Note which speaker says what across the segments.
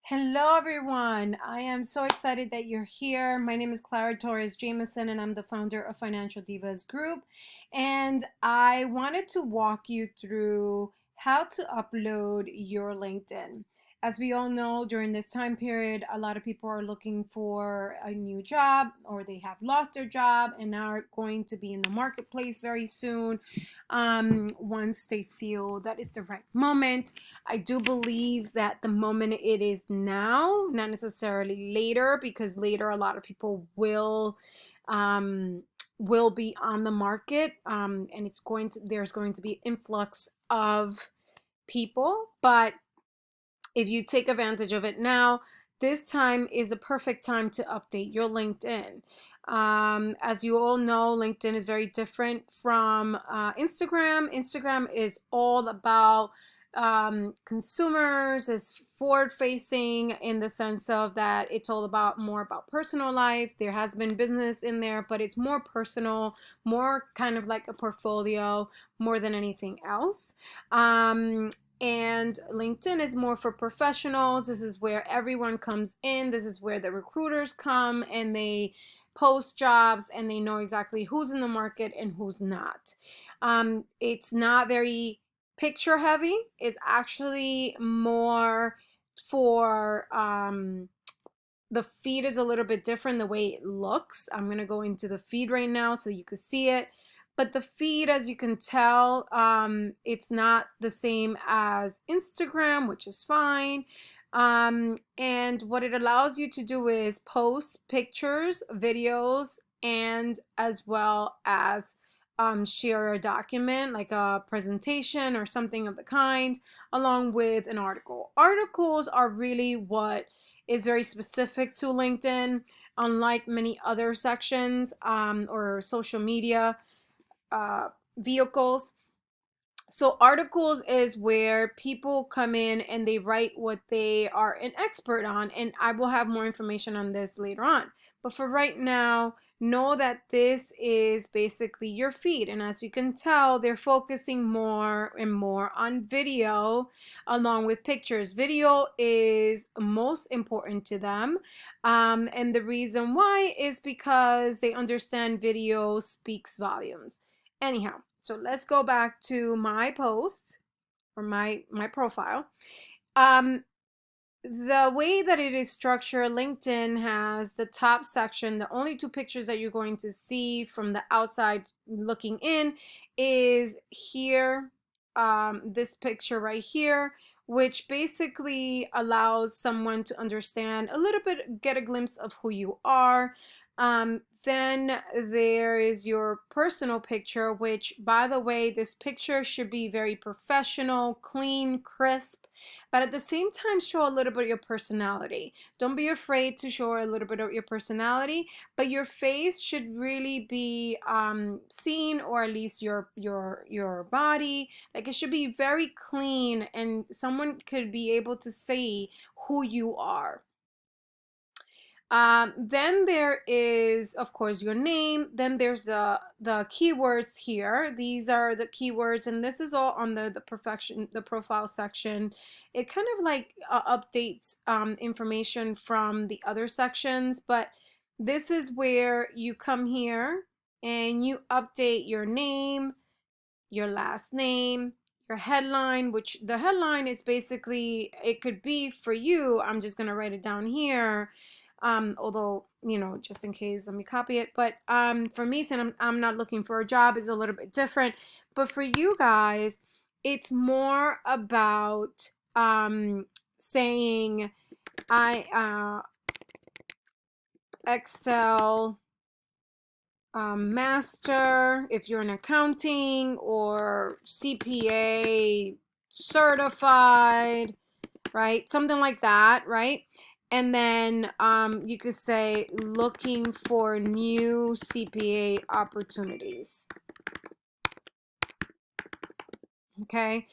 Speaker 1: Hello, everyone. I am so excited that you're here. My name is Clara Torres Jameson, and I'm the founder of Financial Divas Group. And I wanted to walk you through how to upload your LinkedIn. As we all know, during this time period, a lot of people are looking for a new job or they have lost their job and are going to be in the marketplace very soon once they feel that is the right moment. I do believe that the moment it is now, not necessarily later, because later a lot of people um, will be on the market, and there's going to be influx of people. But if you take advantage of it now, this time is a perfect time to update your LinkedIn. As you all know, LinkedIn is very different from Instagram. Instagram is all about consumers, is forward facing in the sense of that it's all about more about personal life. There has been business in there, but it's more personal, more kind of like a portfolio more than anything else. And LinkedIn is more for professionals. This is where everyone comes in. This is where the recruiters come and they post jobs and they know exactly who's in the market and who's not. It's not very picture heavy. It's actually more for the feed is a little bit different the way it looks. I'm going to go into the feed right now so you can see it. But the feed, as you can tell, it's not the same as Instagram, which is fine. And what it allows you to do is post pictures, videos, and as well as share a document like a presentation or something of the kind, along with an article. Articles are really what is very specific to LinkedIn, unlike many other sections or social media uh, vehicles. So articles is where people come in and they write what they are an expert on, and I will have more information on this later on. But for right now, know that this is basically your feed, and as you can tell, they're focusing more and more on video along with pictures. Video is most important to them, and the reason why is because they understand video speaks volumes. Anyhow, so let's go back to my post or my profile. Um, the way that it is structured, LinkedIn has the top section. The only two pictures that you're going to see from the outside looking in is here, this picture right here, which basically allows someone to understand a little bit, get a glimpse of who you are. Then there is your personal picture, which, by the way, this picture should be very professional, clean, crisp, but at the same time show a little bit of your personality. Don't be afraid to show a little bit of your personality, but your face should really be seen, or at least your body. Like, it should be very clean and someone could be able to see who you are. Then there is, of course, your name. Then there's the keywords here. These are the keywords, and this is all on the profile section. It kind of like updates information from the other sections, but this is where you come here and you update your name, your last name, your headline, which the headline is basically, it could be for you. I'm just gonna write it down here. Although, just in case, let me copy it. But for me, since I'm not looking for a job, is a little bit different. But for you guys, it's more about saying I Excel master, if you're in accounting, or CPA certified, right? Something like that, right? And then you could say looking for new CPA opportunities. Okay.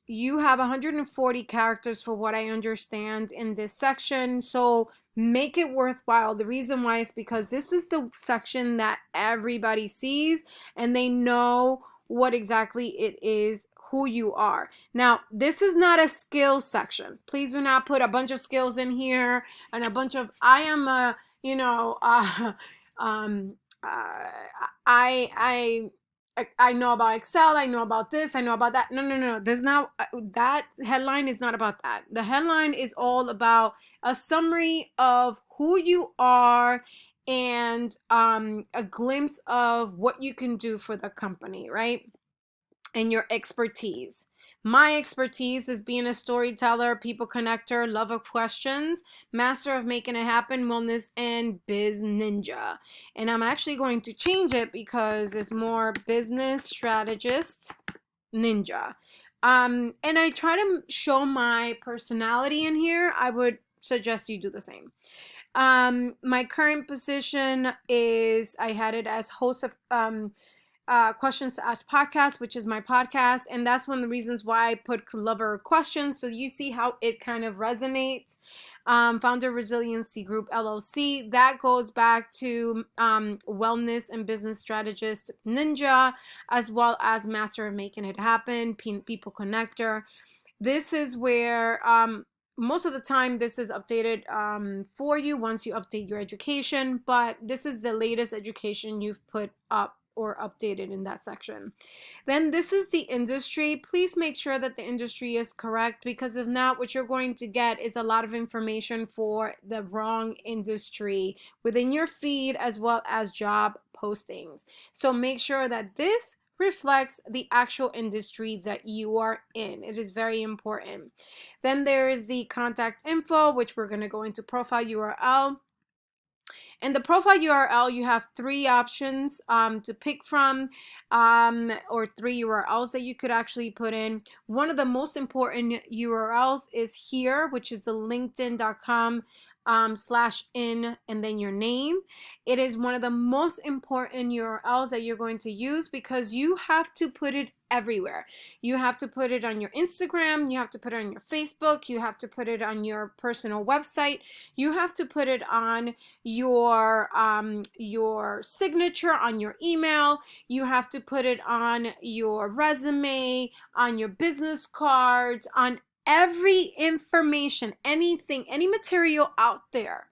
Speaker 1: You have 140 characters for what I understand in this section. So make it worthwhile. The reason why is because this is the section that everybody sees and they know what exactly it is, who you are. Now, this is not a skills section. Please do not put a bunch of skills in here and a bunch of, I am a, um, uh, I know about Excel. I know about this. I know about that. No, no, no. There's not, that headline is not about that. The headline is all about a summary of who you are and a glimpse of what you can do for the company, right? And your expertise. My expertise is being a storyteller, people connector, love of questions, master of making it happen, wellness, and biz ninja. And I'm actually going to change it because it's more business strategist ninja. And I try to show my personality in here. I would suggest you do the same. My current position is I had it as host of Questions to Ask podcast, which is my podcast. And that's one of the reasons why I put Lover Questions. So you see how it kind of resonates. Founder Resiliency Group LLC. That goes back to wellness and business strategist ninja, as well as master of making it happen, people connector. This is where most of the time this is updated for you once you update your education, but this is the latest education you've put up or updated in that section. Then this is the industry. Please make sure that the industry is correct, because if not, what you're going to get is a lot of information for the wrong industry within your feed as well as job postings. So make sure that this reflects the actual industry that you are in. It is very important. Then there's the contact info, which we're going to go into profile URL. In the profile URL, you have three options to pick from, or three URLs that you could actually put in. One of the most important URLs is here, which is the linkedin.com /in and then your name. It is one of the most important URLs that you're going to use because you have to put it everywhere. You have to put it on your Instagram, you have to put it on your Facebook, you have to put it on your personal website, you have to put it on your signature on your email, you have to put it on your resume, on your business cards, on every information, anything, any material out there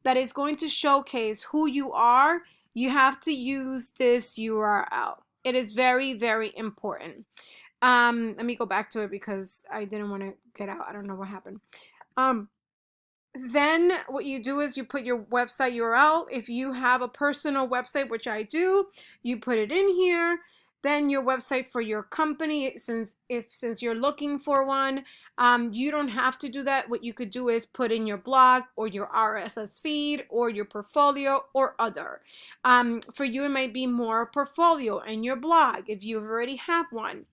Speaker 1: that is going to showcase who you are. You have to use this URL. It is very, very important. Let me go back to it because I didn't want to get out. I don't know what happened. Then what you do is you put your website URL. If you have a personal website, which I do, you put it in here. Then your website for your company, since you're looking for one, you don't have to do that. What you could do is put in your blog or your RSS feed or your portfolio or other. For you, it might be more portfolio and your blog if you already have one.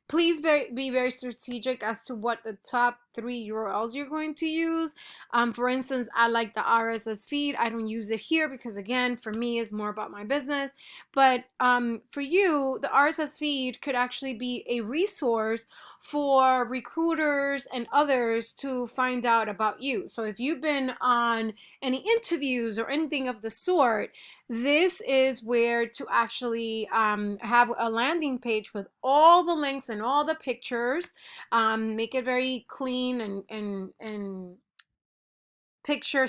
Speaker 1: Please be very strategic as to what the top 3 URLs you're going to use. For instance, I like the RSS feed. I don't use it here because, again, for me, it's more about my business. But for you, the RSS feed could actually be a resource for recruiters and others to find out about you. So if you've been on any interviews or anything of the sort, this is where to actually have a landing page with all the links and all the pictures. Make it very clean and picture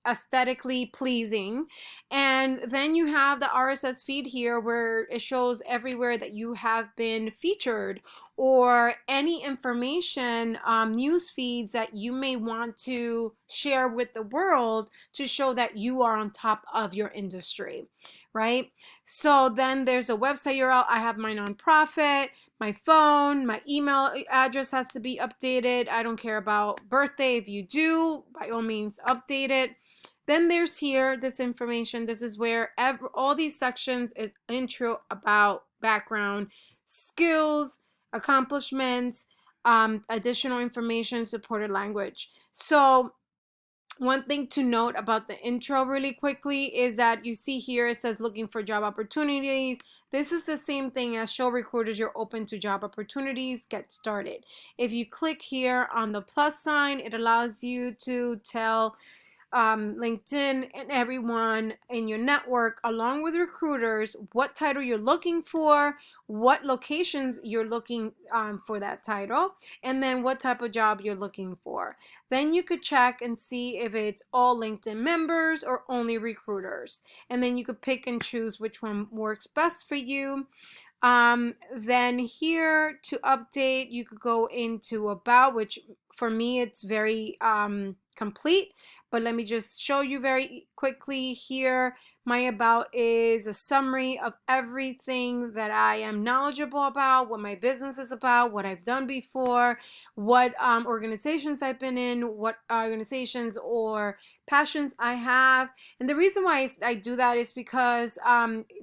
Speaker 1: aesthetically pleasing. And then you have the RSS feed here where it shows everywhere that you have been featured or any information, news feeds that you may want to share with the world to show that you are on top of your industry, right? So then there's a website URL. I have my nonprofit, my phone, my email address has to be updated. I don't care about birthday. If you do, by all means, update it. Then there's here this information. This is where all these sections is intro, about, background, skills, accomplishments, additional information, supported language. So one thing to note about the intro really quickly is that you see here it says looking for job opportunities. This is the same thing as show recruiters you're open to job opportunities, get started. If you click here on the plus sign, it allows you to tell LinkedIn and everyone in your network, along with recruiters, what title you're looking for, what locations you're looking for that title, and then what type of job you're looking for. Then you could check and see if it's all LinkedIn members or only recruiters. And then you could pick and choose which one works best for you. Then here to update, you could go into about, which for me it's very complete, but let me just show you very quickly here. My about is a summary of everything that I am knowledgeable about, what my business is about, what I've done before, what organizations I've been in, what organizations or passions I have. And the reason why I do that is because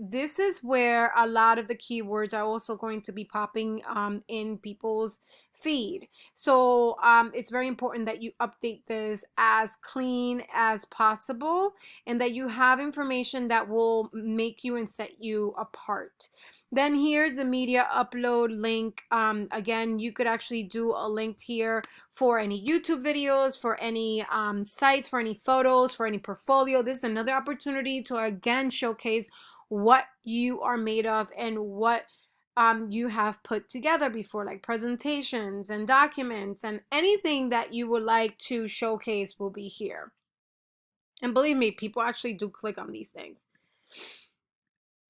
Speaker 1: this is where a lot of the keywords are also going to be popping in people's feed. So it's very important that you update this as clean as possible and that you have information that will make you and set you apart. Then here's the media upload link. Again, you could actually do a link here for any YouTube videos, for any sites, for any photos, for any portfolio. This is another opportunity to again showcase what you are made of and what you have put together before, like presentations and documents, and anything that you would like to showcase will be here. And believe me, people actually do click on these things.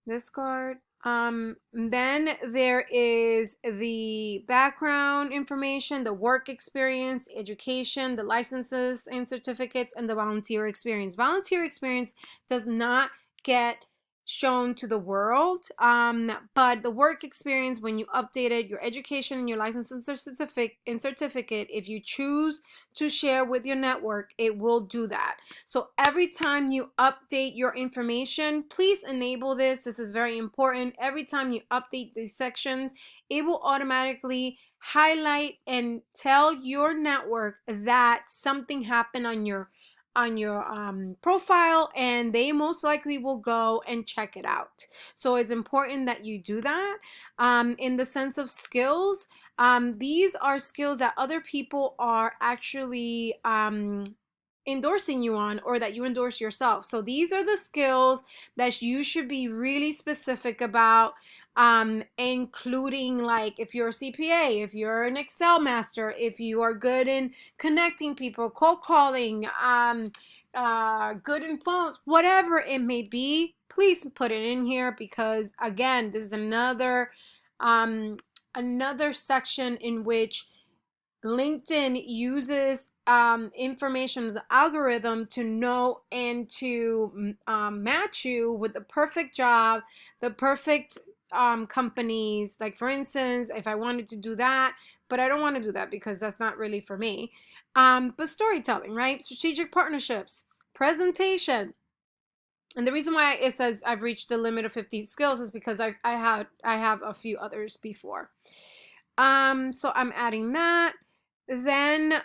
Speaker 1: This card. Then there is the background information, the work experience, the education, the licenses and certificates, and the volunteer experience. Volunteer experience does not get shown to the world, but the work experience, when you update it, your education and your license and certificate, if you choose to share with your network, it will do that. So every time you update your information, please enable this. This is very important. Every time you update these sections, it will automatically highlight and tell your network that something happened on your profile, and they most likely will go and check it out. So it's important that you do that. In the sense of skills, these are skills that other people are actually endorsing you on, or that you endorse yourself. So these are the skills that you should be really specific about, including like if you're a CPA, if you're an Excel master, if you are good in connecting people, cold calling, good in phones, whatever it may be, please put it in here, because again, this is another section in which LinkedIn uses information, the algorithm, to know and to match you with the perfect job, the perfect companies. Like for instance, if I wanted to do that, but I don't want to do that because that's not really for me. But storytelling, right? Strategic partnerships, presentation. And the reason why it says I've reached the limit of 50 skills is because I have a few others before. So I'm adding that. Then,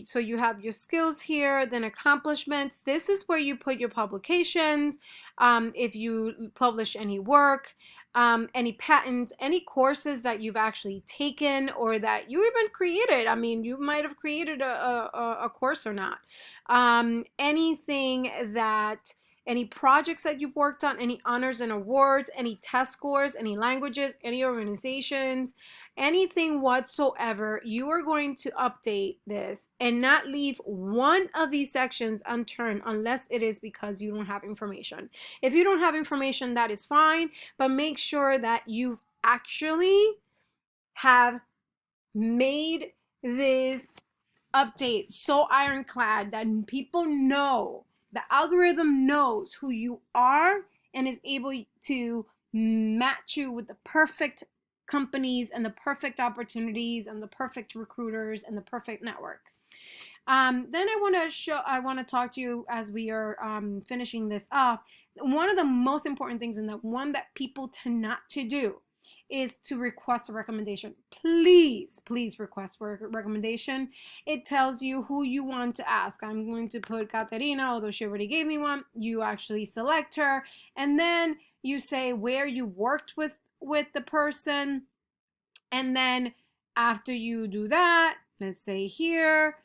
Speaker 1: so you have your skills here, then accomplishments. This is where you put your publications, if you publish any work, any patents, any courses that you've actually taken or that you even created. I mean, you might have created a course or not. Anything that any projects that you've worked on, any honors and awards, any test scores, any languages, any organizations, anything whatsoever. You are going to update this and not leave one of these sections unturned unless it is because you don't have information. If you don't have information, that is fine, but make sure that you actually have made this update so ironclad that people know, the algorithm knows who you are and is able to match you with the perfect companies and the perfect opportunities and the perfect recruiters and the perfect network. Then I want to talk to you as we are finishing this off. One of the most important things, and the one that people tend not to do, is to request a recommendation. Please request for a recommendation. It tells you who you want to ask. I'm going to put Katerina, although she already gave me one. You actually select her, and then you say where you worked with the person, and then after you do that, let's say here,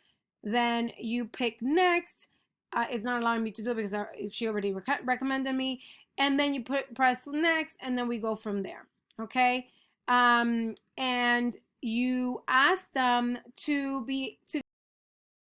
Speaker 1: then you pick next. it's not allowing me to do it because she already recommended me. And then you press next, and then we go from there. Okay. And you ask them to